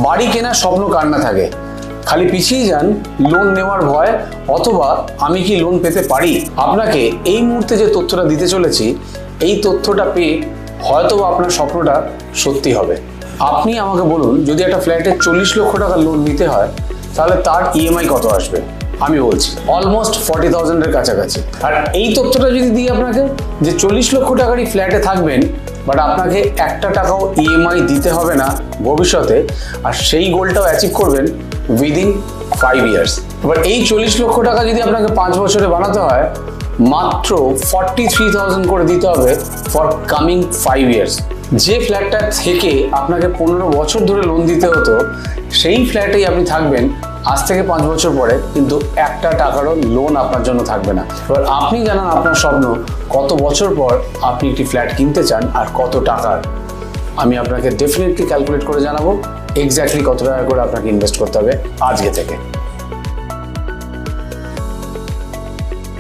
বাড়ি কেনার স্বপ্ন কার না থাকে, খালি পিছিয়ে যান লোন নেওয়ার ভয় অথবা আমি কি লোন পেতে পারি। আপনাকে এই মুহূর্তে যে তথ্যটা দিতে চলেছি, এই তথ্যটা পেয়ে হয়তোবা আপনার স্বপ্নটা সত্যি হবে। আপনি আমাকে বলুন, যদি একটা ফ্ল্যাটে 40 লক্ষ টাকা লোন নিতে হয় তাহলে তার ইএমআই কত আসবে? আমি বলছি অলমোস্ট 40,000-এর কাছাকাছি। আর এই তথ্যটা যদি দিই আপনাকে যে 40 লক্ষ টাকারই ফ্ল্যাটে থাকবেন, বাট আপনাকে একটা টাকাও ইএমআই দিতে হবে না ভবিষ্যতে, আর সেই গোলটাও অ্যাচিভ করবেন উইদিন 5 ইয়ার্স। এবার এই 40 লক্ষ টাকা যদি আপনাকে 5 বছরে বানাতে হয়, মাত্র 43,000 করে দিতে হবে ফর কামিং 5 ইয়ার্স। যে ফ্ল্যাটটা থেকে আপনাকে 15 বছর ধরে লোন দিতে হতো, সেই ফ্ল্যাটেই আপনি থাকবেন আজ থেকে 5 বছর পরে, কিন্তু একটা টাকারও লোন আপনার জন্য থাকবে না। এবার আপনি জানান আপনার স্বপ্ন কত বছর পর আপনি একটি ফ্ল্যাট কিনতে চান আর কত টাকার। আমি আপনাকে ডেফিনেটলি ক্যালকুলেট করে জানাবো এক্স্যাক্টলি কত টাকা করে আপনাকে ইনভেস্ট করতে হবে আজকে থেকে।